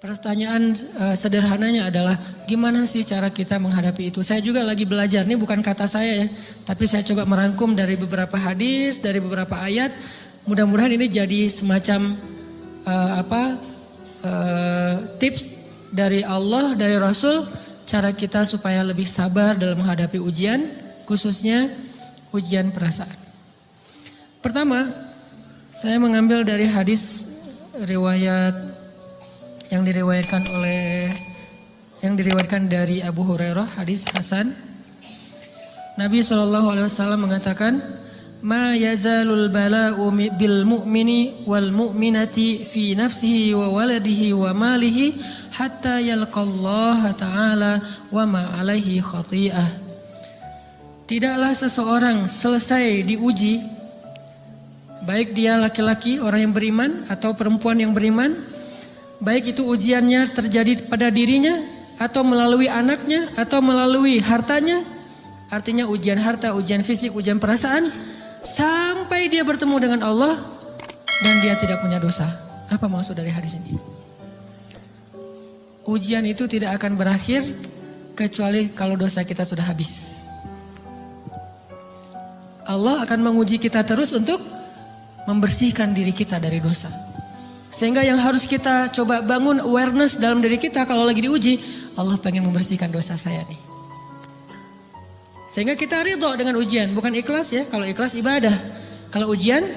Pertanyaan sederhananya adalah gimana sih cara kita menghadapi itu? Saya juga lagi belajar, ini bukan kata saya ya, tapi saya coba merangkum dari beberapa hadis, dari beberapa ayat. Mudah-mudahan ini jadi semacam tips dari Allah, dari Rasul, cara kita supaya lebih sabar dalam menghadapi ujian, khususnya ujian perasaan. Pertama, saya mengambil dari hadis riwayat yang diriwayatkan dari Abu Hurairah, hadis Hasan. Nabi SAW mengatakan, "Ma yazalul bala'u bil mu'mini wal mu'minati fi nafsihi wa waladihi wa malihi hatta yalqallaha ta'ala wa ma alaihi khati'ah." Tidaklah seseorang selesai diuji, baik dia laki-laki orang yang beriman atau perempuan yang beriman, baik itu ujiannya terjadi pada dirinya atau melalui anaknya atau melalui hartanya, artinya ujian harta, ujian fisik, ujian perasaan, sampai dia bertemu dengan Allah dan dia tidak punya dosa. Apa maksud dari hadis ini? Ujian itu tidak akan berakhir kecuali kalau dosa kita sudah habis. Allah akan menguji kita terus untuk membersihkan diri kita dari dosa. Sehingga yang harus kita coba bangun awareness dalam diri kita kalau lagi diuji, Allah pengen membersihkan dosa saya nih. Sehingga kita ridho dengan ujian, bukan ikhlas ya. Kalau ikhlas ibadah, kalau ujian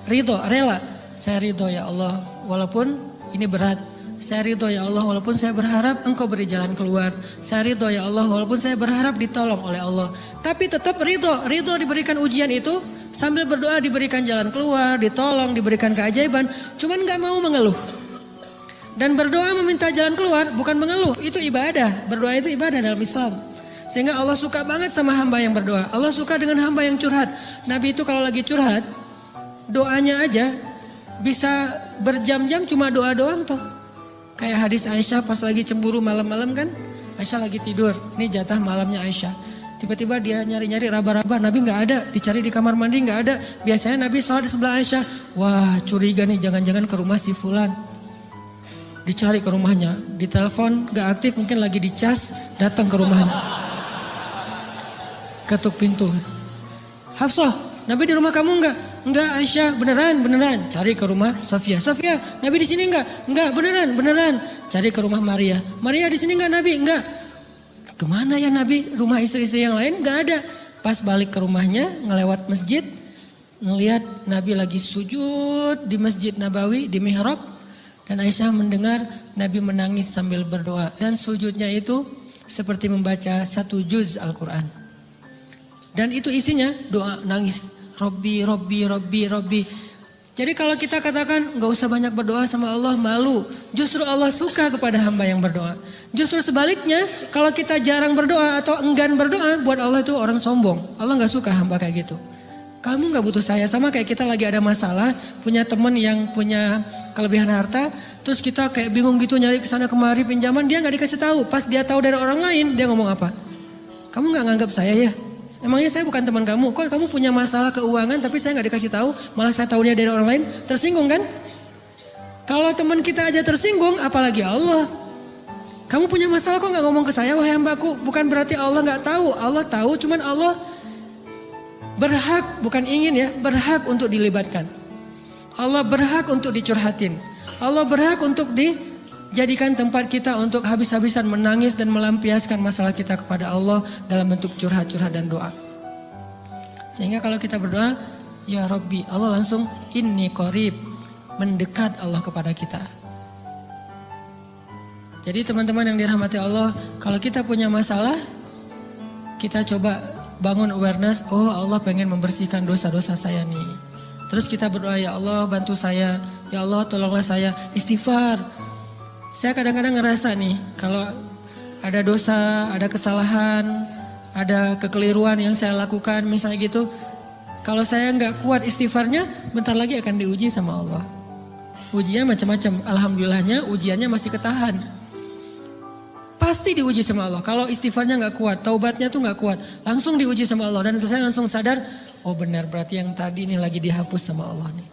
ridho, rela. Saya ridho ya Allah walaupun ini berat. Saya ridho ya Allah walaupun saya berharap Engkau beri jalan keluar. Saya ridho ya Allah walaupun saya berharap ditolong oleh Allah. Tapi tetap ridho diberikan ujian itu. Sambil berdoa diberikan jalan keluar, ditolong, diberikan keajaiban. Cuman gak mau mengeluh. Dan berdoa meminta jalan keluar bukan mengeluh, itu ibadah. Berdoa itu ibadah dalam Islam. Sehingga Allah suka banget sama hamba yang berdoa. Allah suka dengan hamba yang curhat. Nabi itu kalau lagi curhat, doanya aja bisa berjam-jam cuma doa doang toh. Kayak hadis Aisyah pas lagi cemburu malam-malam kan. Aisyah lagi tidur, ini jatah malamnya Aisyah. Tiba-tiba dia nyari-nyari raba-raba, Nabi gak ada, dicari di kamar mandi gak ada. Biasanya Nabi sholat di sebelah Aisyah. Wah curiga nih, jangan-jangan ke rumah si Fulan. Dicari ke rumahnya, ditelepon gak aktif, mungkin lagi dicas, datang ke rumahnya. Ketuk pintu. Hafsah, Nabi di rumah kamu enggak? Enggak Aisyah, beneran. Cari ke rumah Sofia. Sofia, Nabi di sini enggak? Enggak, beneran. Cari ke rumah Maria. Maria di sini enggak Nabi? Enggak. Kemana ya Nabi? Rumah istri-istri yang lain gak ada. Pas balik ke rumahnya, ngelewat masjid, ngelihat Nabi lagi sujud di Masjid Nabawi, di mihrab. Dan Aisyah mendengar Nabi menangis sambil berdoa. Dan sujudnya itu seperti membaca 1 juz Al-Quran. Dan itu isinya doa nangis. Robbi. Jadi kalau kita katakan gak usah banyak berdoa sama Allah, malu. Justru Allah suka kepada hamba yang berdoa. Justru sebaliknya kalau kita jarang berdoa atau enggan berdoa, buat Allah itu orang sombong. Allah gak suka hamba kayak gitu. Kamu gak butuh saya, sama kayak kita lagi ada masalah, punya teman yang punya kelebihan harta, terus kita kayak bingung gitu nyari kesana kemari pinjaman, dia gak dikasih tahu. Pas dia tahu dari orang lain, dia ngomong apa? Kamu gak nganggap saya ya? Emangnya saya bukan teman kamu? Kok kamu punya masalah keuangan tapi saya gak dikasih tahu, malah saya tahunya dari orang lain? Tersinggung kan? Kalau teman kita aja tersinggung, apalagi Allah. Kamu punya masalah kok gak ngomong ke saya, wahai hambaku? Bukan berarti Allah gak tahu. Allah tahu, cuman Allah berhak, bukan ingin ya, berhak untuk dilibatkan. Allah berhak untuk dicurhatin. Allah berhak untuk dijadikan tempat kita untuk habis-habisan menangis dan melampiaskan masalah kita kepada Allah dalam bentuk curhat-curhat dan doa. Sehingga kalau kita berdoa, ya Rabbi, Allah langsung inni qarib, mendekat Allah kepada kita. Jadi teman-teman yang dirahmati Allah, kalau kita punya masalah, kita coba bangun awareness, oh Allah pengen membersihkan dosa-dosa saya nih. Terus kita berdoa, ya Allah bantu saya, ya Allah tolonglah saya, istighfar. Saya kadang-kadang ngerasa nih, kalau ada dosa, ada kesalahan, ada kekeliruan yang saya lakukan misalnya gitu, kalau saya nggak kuat istighfarnya, bentar lagi akan diuji sama Allah. Ujinya macam-macam, alhamdulillahnya ujiannya masih ketahan. Pasti diuji sama Allah. Kalau istighfarnya nggak kuat, taubatnya tuh nggak kuat, langsung diuji sama Allah. Dan saya langsung sadar, oh benar berarti yang tadi ini lagi dihapus sama Allah nih.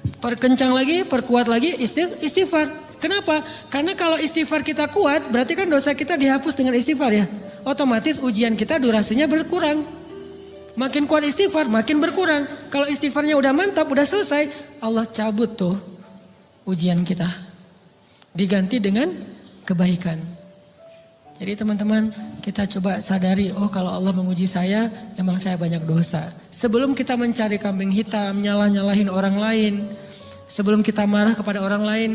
Perkencang lagi, perkuat lagi istighfar. Kenapa? Karena kalau istighfar kita kuat, berarti kan dosa kita dihapus dengan istighfar ya. Otomatis ujian kita durasinya berkurang. Makin kuat istighfar, makin berkurang. Kalau istighfarnya udah mantap, udah selesai, Allah cabut tuh ujian kita. Diganti dengan kebaikan. Jadi teman-teman, kita coba sadari, oh kalau Allah menguji saya, emang saya banyak dosa. Sebelum kita mencari kambing hitam, nyalahin orang lain, sebelum kita marah kepada orang lain,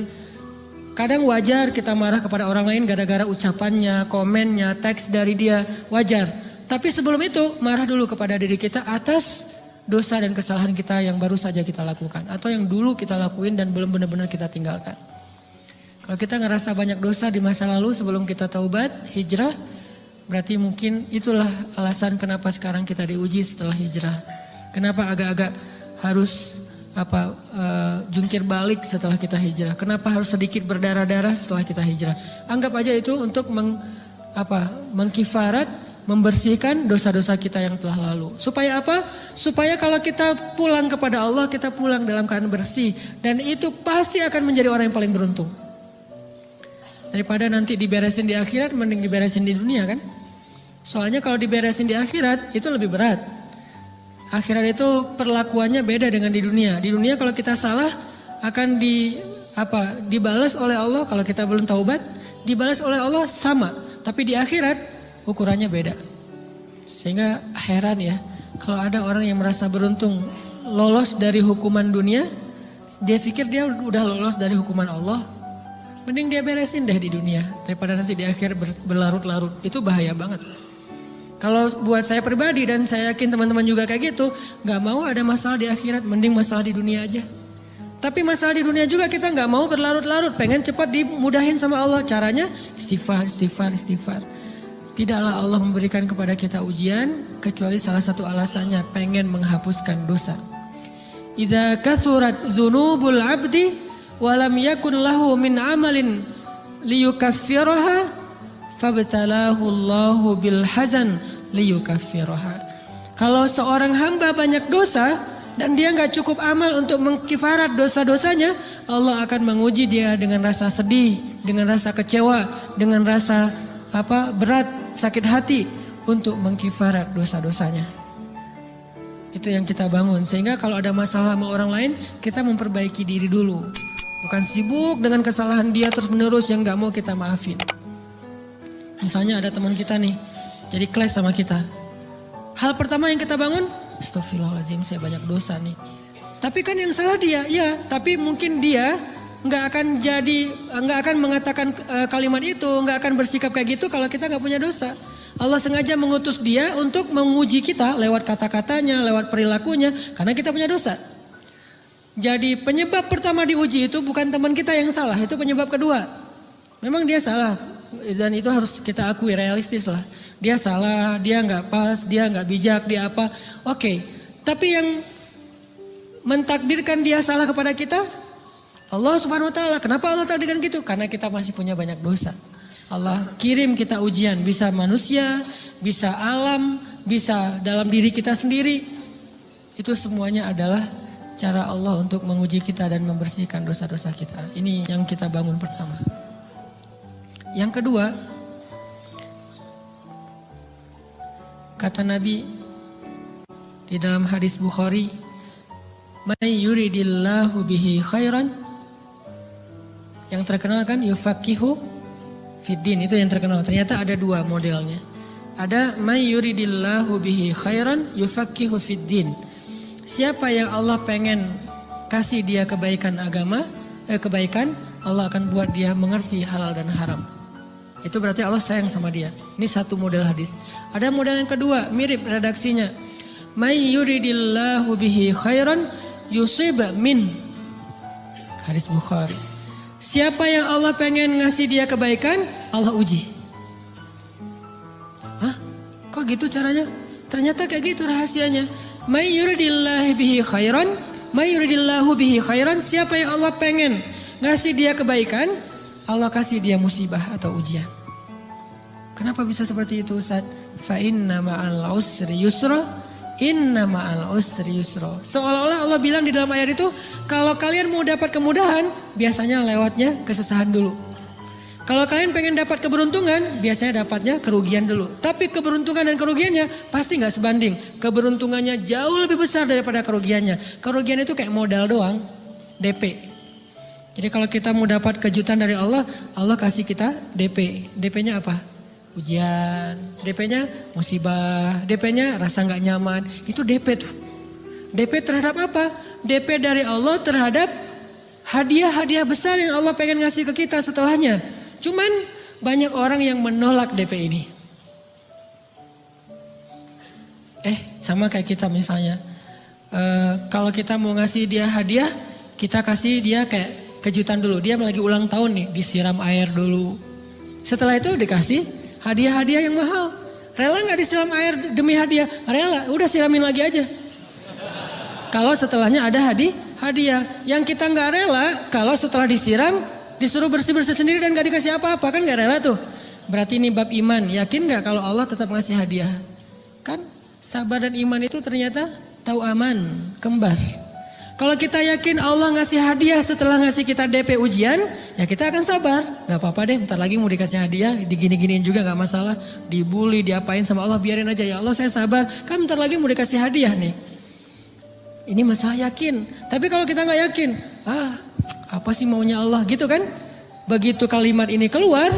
kadang wajar kita marah kepada orang lain gara-gara ucapannya, komennya, teks dari dia, wajar. Tapi sebelum itu marah dulu kepada diri kita atas dosa dan kesalahan kita yang baru saja kita lakukan. Atau yang dulu kita lakuin dan belum benar-benar kita tinggalkan. Kalau kita ngerasa banyak dosa di masa lalu sebelum kita taubat, hijrah, berarti mungkin itulah alasan kenapa sekarang kita diuji setelah hijrah. Kenapa agak-agak harus jungkir balik setelah kita hijrah. Kenapa harus sedikit berdarah-darah setelah kita hijrah. Anggap aja itu untuk mengkifarat, membersihkan dosa-dosa kita yang telah lalu. Supaya apa? Supaya kalau kita pulang kepada Allah, kita pulang dalam keadaan bersih. Dan itu pasti akan menjadi orang yang paling beruntung. Daripada nanti diberesin di akhirat, mending diberesin di dunia kan? Soalnya kalau diberesin di akhirat, itu lebih berat. Akhirat itu perlakuannya beda dengan di dunia. Di dunia kalau kita salah, akan dibalas oleh Allah. Kalau kita belum taubat, dibalas oleh Allah sama. Tapi di akhirat, ukurannya beda. Sehingga heran ya, kalau ada orang yang merasa beruntung lolos dari hukuman dunia, dia pikir dia udah lolos dari hukuman Allah, mending dia beresin deh di dunia daripada nanti di akhir berlarut-larut. Itu bahaya banget. Kalau buat saya pribadi dan saya yakin teman-teman juga kayak gitu, gak mau ada masalah di akhirat, mending masalah di dunia aja. Tapi masalah di dunia juga kita gak mau berlarut-larut, pengen cepat dimudahin sama Allah. Caranya istighfar. Tidaklah Allah memberikan kepada kita ujian kecuali salah satu alasannya pengen menghapuskan dosa. Idza kathurat dzunubul 'abdi wa lam yakun lahu min 'amalin liyukaffiraha fabtalahu Allahu bil hazan liyukaffiraha. Kalau seorang hamba banyak dosa dan dia enggak cukup amal untuk mengkifarat dosa-dosanya, Allah akan menguji dia dengan rasa sedih, dengan rasa kecewa, dengan rasa berat, sakit hati untuk mengkifarat dosa-dosanya. Itu yang kita bangun. Sehingga kalau ada masalah sama orang lain, kita memperbaiki diri dulu. Bukan sibuk dengan kesalahan dia terus menerus yang gak mau kita maafin. Misalnya ada teman kita nih, jadi clash sama kita. Hal pertama yang kita bangun, astagfirullahaladzim saya banyak dosa nih. Tapi kan yang salah dia, ya. Tapi mungkin dia nggak akan mengatakan kalimat itu, nggak akan bersikap kayak gitu kalau kita nggak punya dosa. Allah sengaja mengutus dia untuk menguji kita lewat kata-katanya, lewat perilakunya, karena kita punya dosa. Jadi penyebab pertama diuji itu bukan teman kita yang salah, itu penyebab kedua. Memang dia salah dan itu harus kita akui, realistis lah. Dia salah, dia nggak pas, dia nggak bijak, dia apa? Oke. Tapi yang mentakdirkan dia salah kepada kita, Allah Subhanahu wa taala. Kenapa Allah takdirkan gitu? Karena kita masih punya banyak dosa. Allah kirim kita ujian, bisa manusia, bisa alam, bisa dalam diri kita sendiri. Itu semuanya adalah cara Allah untuk menguji kita dan membersihkan dosa-dosa kita. Ini yang kita bangun pertama. Yang kedua, kata Nabi di dalam hadis Bukhari, "May yuridillahu bihi khairan." Yang terkenal kan yufaqihu fiddin, itu yang terkenal. Ternyata ada dua modelnya. Ada may yuridillahu bihi khairan yufaqihu fiddin. Siapa yang Allah pengen kasih dia kebaikan kebaikan, Allah akan buat dia mengerti halal dan haram. Itu berarti Allah sayang sama dia. Ini satu model hadis. Ada model yang kedua, mirip redaksinya. May yuridillahu bihi khairan yusib min. Hadis Bukhari. Siapa yang Allah pengen ngasih dia kebaikan, Allah uji. Hah? Kok gitu caranya? Ternyata kayak gitu rahasianya. May yuridillahu bihi khairan. Siapa yang Allah pengen ngasih dia kebaikan, Allah kasih dia musibah atau ujian. Kenapa bisa seperti itu Ustaz? Fa inna ma'al usri yusra. Inna ma'al usri yusra. Seolah-olah Allah bilang di dalam ayat itu, kalau kalian mau dapat kemudahan, biasanya lewatnya kesusahan dulu. Kalau kalian pengen dapat keberuntungan, biasanya dapatnya kerugian dulu. Tapi keberuntungan dan kerugiannya pasti nggak sebanding. Keberuntungannya jauh lebih besar daripada kerugiannya. Kerugian itu kayak modal doang, DP. Jadi kalau kita mau dapat kejutan dari Allah, Allah kasih kita DP. DP-nya apa? Ujian. DP-nya musibah. DP-nya rasa nggak nyaman. Itu DP tuh. DP terhadap apa? DP dari Allah terhadap hadiah-hadiah besar yang Allah pengen ngasih ke kita setelahnya. Cuman banyak orang yang menolak DP ini. Sama kayak kita misalnya. Kalau kita mau ngasih dia hadiah, kita kasih dia kayak kejutan dulu. Dia lagi ulang tahun nih, disiram air dulu. Setelah itu dikasih hadiah-hadiah yang mahal. Rela gak disiram air demi hadiah? Rela, udah siramin lagi aja. Kalau setelahnya ada hadiah. Yang kita gak rela, kalau setelah disiram, disuruh bersih-bersih sendiri dan gak dikasih apa-apa. Kan gak rela tuh. Berarti ini bab iman. Yakin gak kalau Allah tetap ngasih hadiah? Kan sabar dan iman itu ternyata tahu aman, kembar. Kalau kita yakin Allah ngasih hadiah setelah ngasih kita DP ujian, ya kita akan sabar. Gak apa-apa deh, bentar lagi mau dikasih hadiah, digini-giniin juga gak masalah. Dibully, diapain sama Allah, biarin aja. Ya Allah saya sabar, kan bentar lagi mau dikasih hadiah nih. Ini masalah yakin. Tapi kalau kita gak yakin, apa sih maunya Allah gitu kan. Begitu kalimat ini keluar,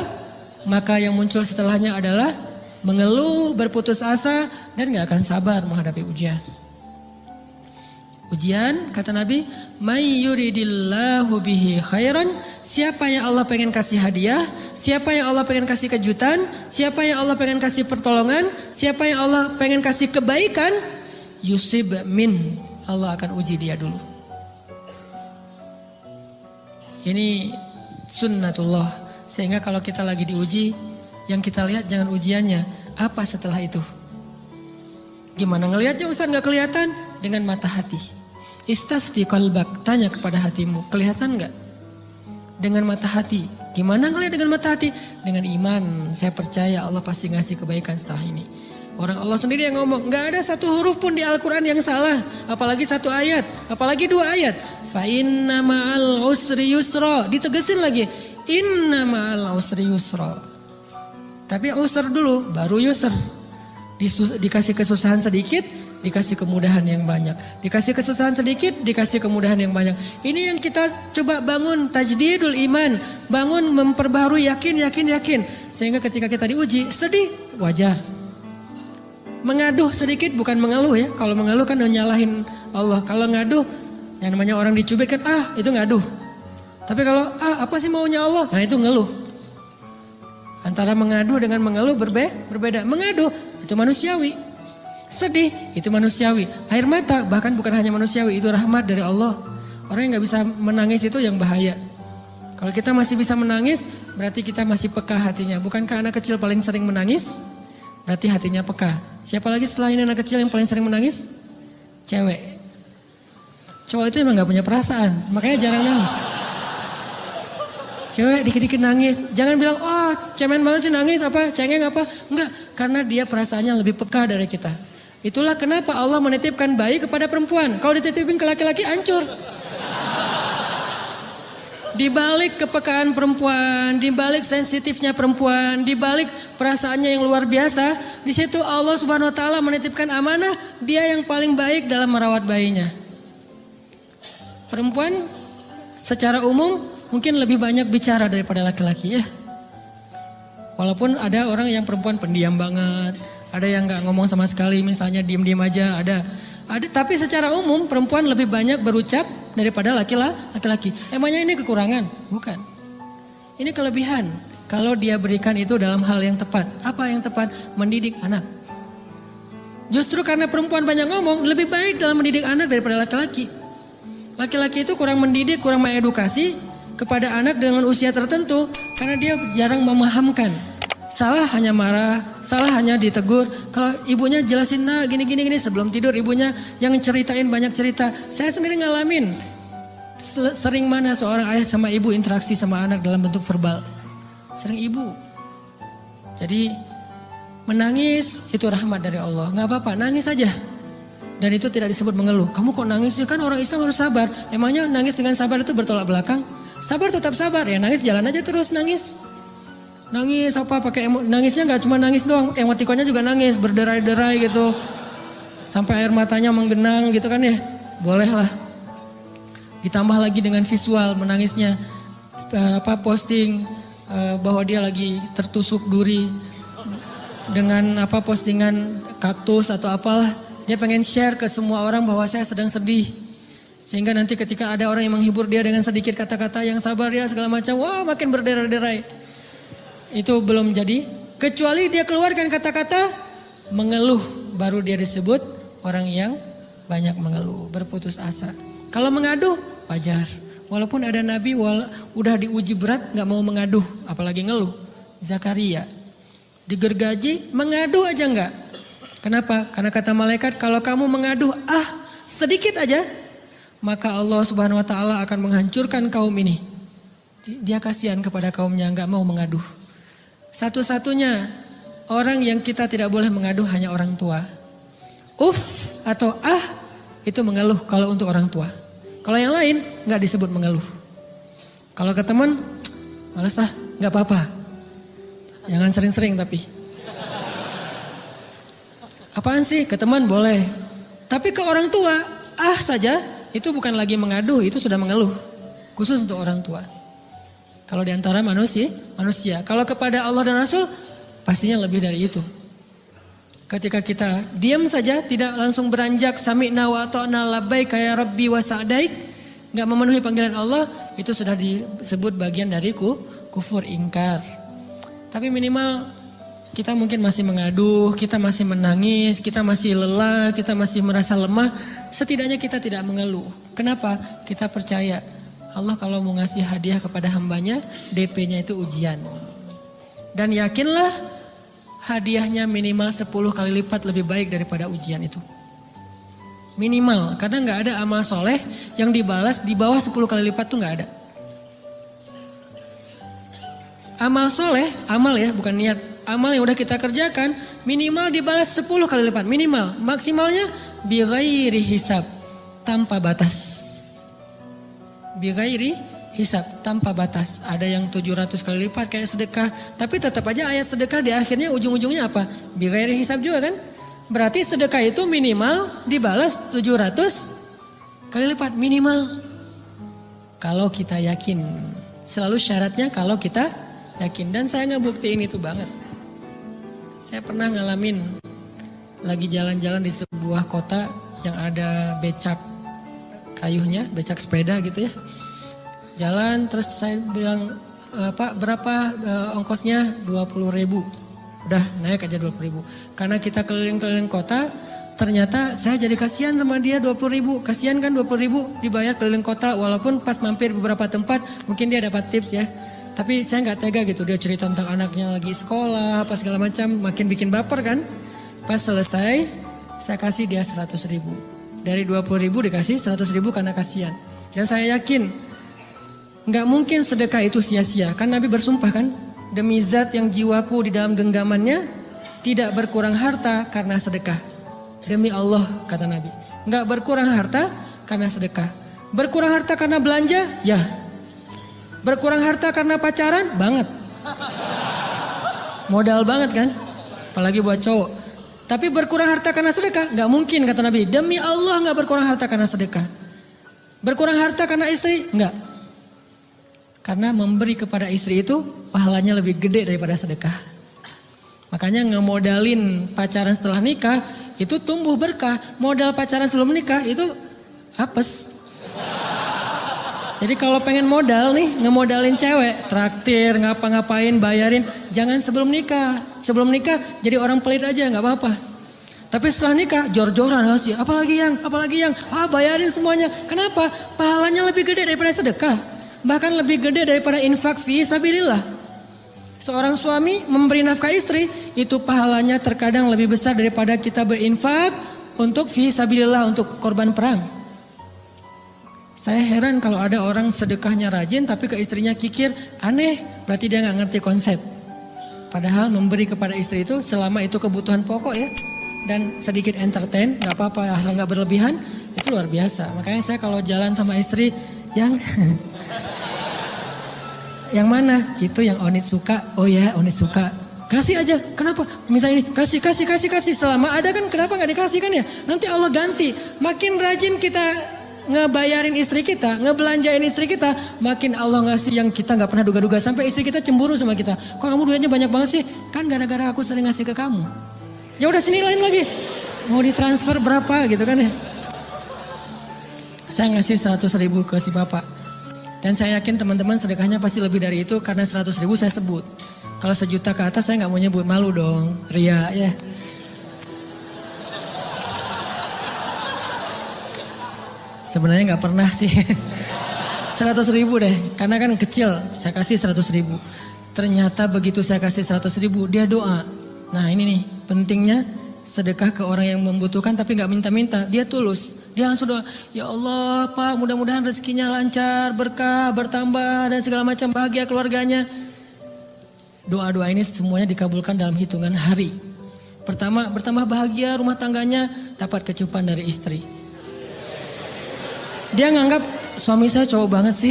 maka yang muncul setelahnya adalah mengeluh, berputus asa, dan gak akan sabar menghadapi ujian. Ujian, kata Nabi, may yuridillahu bihi khairan, siapa yang Allah pengen kasih hadiah, siapa yang Allah pengen kasih kejutan, siapa yang Allah pengen kasih pertolongan, siapa yang Allah pengen kasih kebaikan, yusib min, Allah akan uji dia dulu. Ini sunnatullah, sehingga kalau kita lagi diuji, yang kita lihat jangan ujiannya, apa setelah itu. Gimana ngelihatnya Ustaz gak kelihatan? Dengan mata hati. Istafti qalbak, tanya kepada hatimu, kelihatan enggak? Dengan mata hati. Gimana ngelihat dengan mata hati? Dengan iman, saya percaya Allah pasti ngasih kebaikan setelah ini. Orang Allah sendiri yang ngomong, enggak ada satu huruf pun di Al-Quran yang salah. Apalagi satu ayat, apalagi dua ayat. Fa inna ma'al usri yusra, ditegesin lagi. Inna ma'al usri yusra. Tapi usr dulu, baru yusr. Dikasih kesusahan sedikit, dikasih kemudahan yang banyak. Dikasih kesusahan sedikit, dikasih kemudahan yang banyak. Ini yang kita coba bangun tajdidul iman. Bangun memperbarui yakin. Sehingga ketika kita diuji, sedih, wajar. Mengaduh sedikit bukan mengeluh ya. Kalau mengeluh kan nyalahin Allah. Kalau ngaduh, yang namanya orang dicubit kan, itu ngaduh. Tapi kalau, apa sih maunya Allah? Nah itu ngeluh. Antara mengadu dengan mengeluh berbeda. Mengaduh, itu manusiawi. Sedih, itu manusiawi. Air mata bahkan bukan hanya manusiawi, itu rahmat dari Allah. Orang yang gak bisa menangis itu yang bahaya. Kalau kita masih bisa menangis, berarti kita masih peka hatinya. Bukankah anak kecil paling sering menangis? Berarti hatinya peka. Siapa lagi selain anak kecil yang paling sering menangis? Cewek. Cowok itu emang gak punya perasaan, makanya jarang nangis. Cewek dikit-dikit nangis, jangan bilang, cemen banget sih nangis apa, cengeng apa. Enggak, karena dia perasaannya lebih peka dari kita. Itulah kenapa Allah menitipkan bayi kepada perempuan. Kalau dititipin ke laki-laki hancur. Di balik kepekaan perempuan, di balik sensitifnya perempuan, di balik perasaannya yang luar biasa, di situ Allah Subhanahu wa taala menitipkan amanah, dia yang paling baik dalam merawat bayinya. Perempuan secara umum mungkin lebih banyak bicara daripada laki-laki ya. Walaupun ada orang yang perempuan pendiam banget. Ada yang gak ngomong sama sekali, misalnya diem-diem aja, ada. Tapi secara umum perempuan lebih banyak berucap daripada laki-laki. Emangnya ini kekurangan? Bukan. Ini kelebihan. Kalau dia berikan itu dalam hal yang tepat. Apa yang tepat? Mendidik anak. Justru karena perempuan banyak ngomong, lebih baik dalam mendidik anak daripada laki-laki. Laki-laki itu kurang mendidik, kurang mengedukasi kepada anak dengan usia tertentu. Karena dia jarang memahamkan. Salah hanya marah, salah hanya ditegur. Kalau ibunya jelasin gini sebelum tidur ibunya yang ceritain banyak cerita. Saya sendiri ngalamin. Sering mana seorang ayah sama ibu interaksi sama anak dalam bentuk verbal. Sering ibu. Jadi menangis itu rahmat dari Allah. Gak apa-apa, nangis aja. Dan itu tidak disebut mengeluh. Kamu kok nangis sih? Kan orang Islam harus sabar. Emangnya nangis dengan sabar itu bertolak belakang? Sabar tetap sabar. Ya nangis jalan aja terus nangis. Nangis apa pakai nangisnya nggak cuma nangis doang. Emotikonnya juga nangis berderai-derai gitu. Sampai air matanya menggenang gitu kan ya. Boleh lah. Ditambah lagi dengan visual menangisnya. Posting bahwa dia lagi tertusuk duri. Dengan postingan kaktus atau apalah. Dia pengen share ke semua orang bahwa saya sedang sedih. Sehingga nanti ketika ada orang yang menghibur dia dengan sedikit kata-kata yang sabar ya segala macam. Wah makin berderai-derai. Itu belum jadi. Kecuali dia keluarkan kata-kata mengeluh. Baru dia disebut orang yang banyak mengeluh. Berputus asa. Kalau mengaduh wajar. Walaupun ada nabi udah diuji berat gak mau mengaduh. Apalagi ngeluh. Zakaria. Digergaji mengadu aja enggak. Kenapa? Karena kata malaikat kalau kamu mengadu sedikit aja. Maka Allah subhanahu wa ta'ala akan menghancurkan kaum ini. Dia kasihan kepada kaumnya enggak mau mengadu. Satu-satunya orang yang kita tidak boleh mengadu hanya orang tua. Atau itu mengeluh kalau untuk orang tua. Kalau yang lain enggak disebut mengeluh. Kalau ke teman, malas enggak apa-apa. Jangan sering-sering tapi. Apaan sih? Ke teman boleh. Tapi ke orang tua, saja itu bukan lagi mengadu, itu sudah mengeluh. Khusus untuk orang tua. Kalau di antara manusia. Kalau kepada Allah dan Rasul, pastinya lebih dari itu. Ketika kita diam saja, tidak langsung beranjak sami'na wa ata'na labbaik ya rabbi wa sa'daik, enggak memenuhi panggilan Allah, itu sudah disebut bagian dari kufur ingkar. Tapi minimal kita mungkin masih mengaduh, kita masih menangis, kita masih lelah, kita masih merasa lemah. Setidaknya kita tidak mengeluh. Kenapa? Kita percaya Allah kalau mau ngasih hadiah kepada hambanya, DP-nya itu ujian. Dan yakinlah hadiahnya minimal 10 kali lipat lebih baik daripada ujian itu. Minimal, karena gak ada amal soleh yang dibalas di bawah 10 kali lipat tuh gak ada. Amal soleh, amal ya bukan niat. Amal yang udah kita kerjakan minimal dibalas 10 kali lipat. Minimal, maksimalnya bighairi hisab, tanpa batas. Bighairi hisab, tanpa batas. Ada yang 700 kali lipat kayak sedekah. Tapi tetap aja ayat sedekah di akhirnya ujung-ujungnya apa? Bighairi hisab juga kan? Berarti sedekah itu minimal dibalas 700 kali lipat. Minimal. Kalau kita yakin. Selalu syaratnya kalau kita yakin. Dan saya ngebuktiin itu banget. Saya pernah ngalamin lagi jalan-jalan di sebuah kota yang ada becak kayuhnya, becak sepeda gitu ya. Jalan terus saya bilang, Pak berapa ongkosnya? 20.000. Udah naik aja 20.000. Karena kita keliling-keliling kota, ternyata saya jadi kasihan sama dia 20.000. Kasihan kan 20.000 dibayar keliling kota walaupun pas mampir beberapa tempat mungkin dia dapat tips ya. Tapi saya nggak tega gitu, dia cerita tentang anaknya lagi sekolah, apa segala macam, makin bikin baper kan. Pas selesai, saya kasih dia 100.000. Dari 20.000 dikasih 100.000 karena kasihan. Dan saya yakin, nggak mungkin sedekah itu sia-sia. Kan Nabi bersumpah kan, demi zat yang jiwaku di dalam genggamannya, tidak berkurang harta karena sedekah. Demi Allah, kata Nabi. Nggak berkurang harta karena sedekah. Berkurang harta karena belanja? Ya. Berkurang harta karena pacaran? Banget. Modal banget kan? Apalagi buat cowok. Tapi berkurang harta karena sedekah? Gak mungkin kata Nabi. Demi Allah gak berkurang harta karena sedekah. Berkurang harta karena istri? Enggak. Karena memberi kepada istri itu pahalanya lebih gede daripada sedekah. Makanya ngemodalin pacaran setelah nikah itu tumbuh berkah. Modal pacaran sebelum nikah itu apes. Jadi kalau pengen modal nih, ngemodalin cewek, traktir, ngapa-ngapain, bayarin, jangan sebelum nikah. Sebelum nikah jadi orang pelit aja, nggak apa-apa. Tapi setelah nikah, jor-joran sih, apalagi yang, bayarin semuanya. Kenapa? Pahalanya lebih gede daripada sedekah. Bahkan lebih gede daripada infak fi sabilillah. Seorang suami memberi nafkah istri, itu pahalanya terkadang lebih besar daripada kita berinfak untuk fi sabilillah, untuk korban perang. Saya heran kalau ada orang sedekahnya rajin tapi ke istrinya kikir, aneh, berarti dia gak ngerti konsep. Padahal memberi kepada istri itu selama itu kebutuhan pokok ya. dan sedikit entertain, nggak apa-apa asal nggak berlebihan, itu luar biasa. Makanya saya kalau jalan sama istri yang yang mana? Itu yang Onit suka. Oh ya, Onit suka. Kasih aja. Kenapa? Minta ini. Kasih. Selama ada kan kenapa nggak dikasih kan ya? Nanti Allah ganti. Makin rajin kita ngebayarin istri kita, ngebelanjain istri kita, makin Allah ngasih yang kita nggak pernah duga-duga. Sampai istri kita cemburu sama kita. Kok kamu duitnya banyak banget sih? Kan gara-gara aku sering ngasih ke kamu. Ya udah sini lain lagi. Mau ditransfer berapa gitu kan ya? Saya ngasih 100.000 ke si bapak. Dan saya yakin teman-teman sedekahnya pasti lebih dari itu karena 100.000 saya sebut. Kalau 1 juta ke atas saya nggak mau nyebut, malu dong, ria ya. Sebenarnya nggak pernah sih. 100.000 deh, karena kan kecil, saya kasih 100.000. Ternyata begitu saya kasih 100.000 dia doa. Nah ini nih pentingnya sedekah ke orang yang membutuhkan tapi nggak minta-minta, dia tulus. Dia langsung doa, ya Allah Pak mudah-mudahan rezekinya lancar, berkah, bertambah dan segala macam bahagia keluarganya. Doa-doa ini semuanya dikabulkan dalam hitungan hari. Pertama bertambah bahagia rumah tangganya, dapat kecupan dari istri. Dia nganggap suami saya cowok banget sih.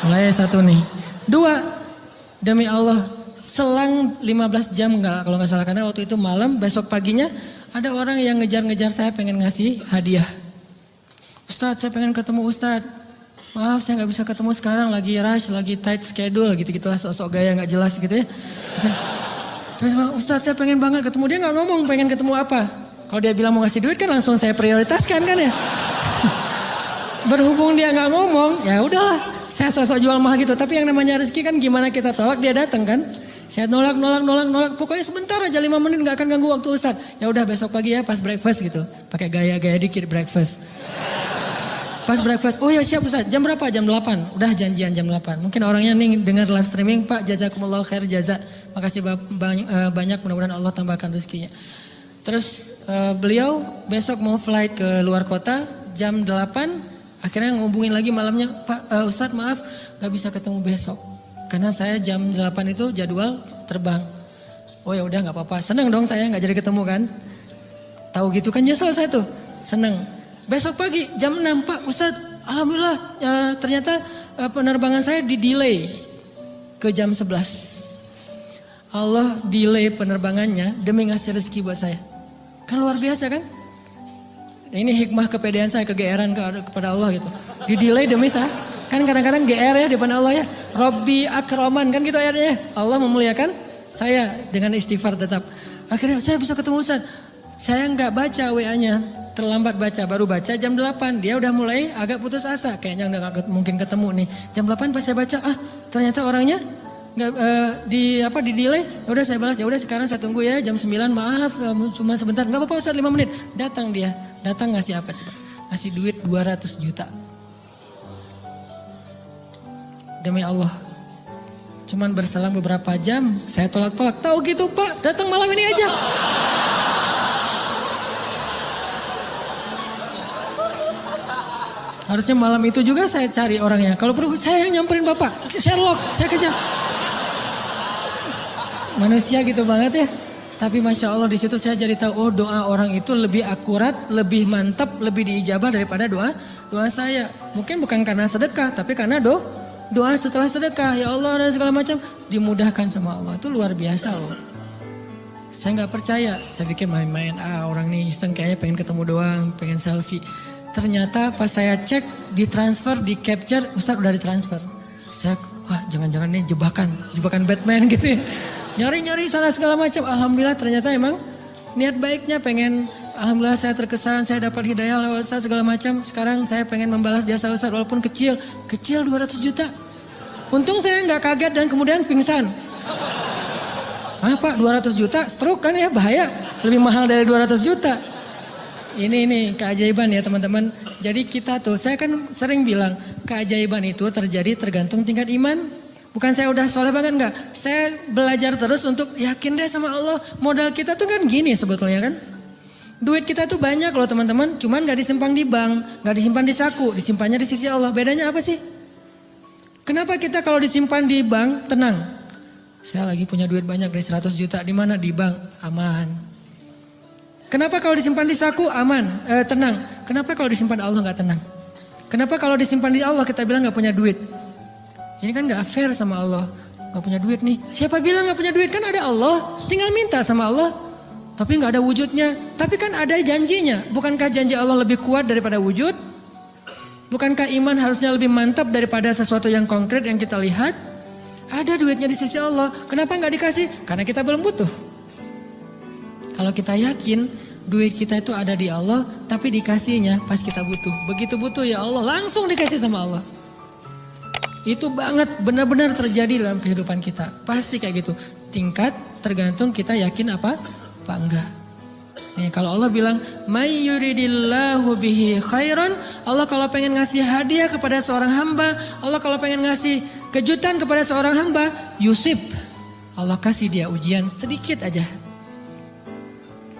Mulai 1 nih. 2, demi Allah selang 15 jam kalau nggak salah karena waktu itu malam, besok paginya ada orang yang ngejar-ngejar saya pengen ngasih hadiah. Ustadz saya pengen ketemu Ustadz. Maaf saya nggak bisa ketemu sekarang lagi rush, lagi tight schedule gitu-gitulah sok-sok gaya nggak jelas gitu ya. Terus Ustadz saya pengen banget ketemu, dia nggak ngomong pengen ketemu apa. Kalau dia bilang mau ngasih duit kan langsung saya prioritaskan kan ya. Berhubung dia nggak ngomong ya udahlah saya sosok jual mahal gitu. Tapi yang namanya rezeki kan gimana kita tolak dia datang kan. Saya nolak. Pokoknya sebentar aja 5 menit gak akan ganggu waktu Ustadz. Ya udah besok pagi ya pas breakfast gitu. Pakai gaya-gaya dikit breakfast. Pas breakfast, oh ya siap Ustadz. Jam berapa? Jam 8. Udah janjian jam 8. Mungkin orangnya nih dengar live streaming. Pak jazakumullah khair jaza. Makasih banyak mudah-mudahan Allah tambahkan rezekinya. Terus beliau besok mau flight ke luar kota jam 8. Akhirnya ngubungin lagi malamnya. Pak Ustadz maaf gak bisa ketemu besok. Karena saya jam 8 itu jadwal terbang. Oh ya udah nggak apa-apa. Seneng dong saya nggak jadi ketemu kan. Tahu gitu kan nyesel saya tuh. Seneng. Besok pagi jam 6 Pak Ustadz. Alhamdulillah ternyata penerbangan saya di delay ke jam 11. Allah delay penerbangannya demi ngasih rezeki buat saya. Kan luar biasa kan. Nah, ini hikmah kepedean saya, kegeeran kepada Allah gitu. Di delay demi saya. Kan kadang-kadang GR ya di depan Allah ya. Robbi akroman kan gitu ayatnya. Allah memuliakan saya dengan istighfar tetap. Akhirnya saya bisa ketemu Ustaz. Saya nggak baca WA-nya. Terlambat baca, baru baca jam 8. Dia udah mulai agak putus asa. Kayaknya udah gak mungkin ketemu nih. Jam 8 pas saya baca, ternyata orangnya nggak di delay. Ya udah saya balas. Ya udah sekarang saya tunggu ya jam 9. Maaf cuma sebentar. Nggak apa-apa Ustaz 5 menit. Datang dia. Datang ngasih apa coba? Ngasih duit 200 juta. Demi Allah. Cuman berselang beberapa jam saya tolak-tolak. Tahu gitu Pak, datang malam ini aja. Harusnya malam itu juga saya cari orangnya. Kalau perlu saya yang nyamperin Bapak. Sherlock, saya kejar. Manusia gitu banget ya. Tapi Masya Allah di situ saya jadi tahu, oh doa orang itu lebih akurat, lebih mantap, lebih diijabah daripada doa saya. Mungkin bukan karena sedekah, tapi karena doa setelah sedekah, ya Allah dan segala macam dimudahkan sama Allah. Itu luar biasa loh. Saya nggak percaya, saya pikir main-main. Orang nih iseng kayaknya pengen ketemu doang, pengen selfie. Ternyata pas saya cek, ditransfer, di capture, Ustadz udah ditransfer. Saya, jangan-jangan nih jebakan Batman gitu ya. Nyari-nyari sana segala macam. Alhamdulillah ternyata emang niat baiknya pengen, alhamdulillah saya terkesan, saya dapat hidayah lewat Ustaz segala macam. Sekarang saya pengen membalas jasa Ustaz walaupun kecil 200 juta. Untung saya nggak kaget dan kemudian pingsan. Pak 200 juta stroke kan ya bahaya. Lebih mahal dari 200 juta. Ini keajaiban ya teman-teman. Jadi kita tuh, saya kan sering bilang keajaiban itu terjadi tergantung tingkat iman. Bukan saya udah soleh banget enggak. Saya belajar terus untuk yakin deh sama Allah. Modal kita tuh kan gini sebetulnya kan. Duit kita tuh banyak loh teman-teman. Cuman gak disimpan di bank. Gak disimpan di saku. Disimpannya di sisi Allah. Bedanya apa sih? Kenapa kita kalau disimpan di bank tenang? Saya lagi punya duit banyak dari 100 juta. Di mana? Di bank. Aman. Kenapa kalau disimpan di saku aman, tenang? Kenapa kalau disimpan di Allah nggak tenang? Kenapa kalau disimpan di Allah kita bilang nggak punya duit? Ini kan nggak fair sama Allah. Nggak punya duit nih. Siapa bilang nggak punya duit? Kan ada Allah. Tinggal minta sama Allah. Tapi nggak ada wujudnya. Tapi kan ada janjinya. Bukankah janji Allah lebih kuat daripada wujud? Bukankah iman harusnya lebih mantap daripada sesuatu yang konkret yang kita lihat? Ada duitnya di sisi Allah. Kenapa nggak dikasih? Karena kita belum butuh. Kalau kita yakin duit kita itu ada di Allah, tapi dikasihnya pas kita butuh. Begitu butuh ya Allah langsung dikasih sama Allah. Itu banget benar-benar terjadi dalam kehidupan kita. Pasti kayak gitu. Tingkat tergantung kita yakin apa enggak. Nih kalau Allah bilang may yuridillahu bihi khairan, Allah kalau pengen ngasih hadiah kepada seorang hamba, Allah kalau pengen ngasih kejutan kepada seorang hamba, yusib. Allah kasih dia ujian sedikit aja.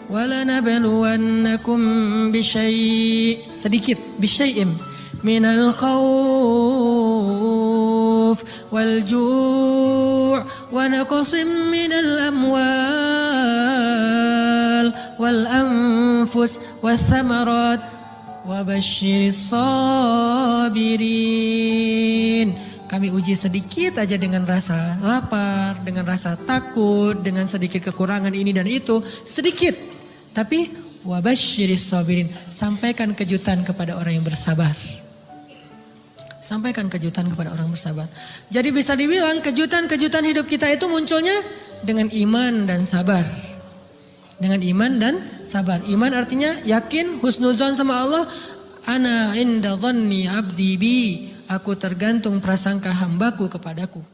وَلَنَبْلُوَنَّكُمْ sedikit bisyai'im minal khawf wal ju' wa naqsim minal amwal wal anfus wath thamarat wa basyiris sabirin. Kami uji sedikit aja dengan rasa lapar, dengan rasa takut, dengan sedikit kekurangan ini dan itu, sedikit. Tapi wabasyiris sabirin, sampaikan kejutan kepada orang yang bersabar. Sampaikan kejutan kepada orang bersabar. Jadi bisa dibilang kejutan-kejutan hidup kita itu munculnya dengan iman dan sabar. Dengan iman dan sabar. Iman artinya yakin, husnuzon sama Allah. Ana inda dhanni abdi bi. Aku tergantung prasangka hambaku kepadaku.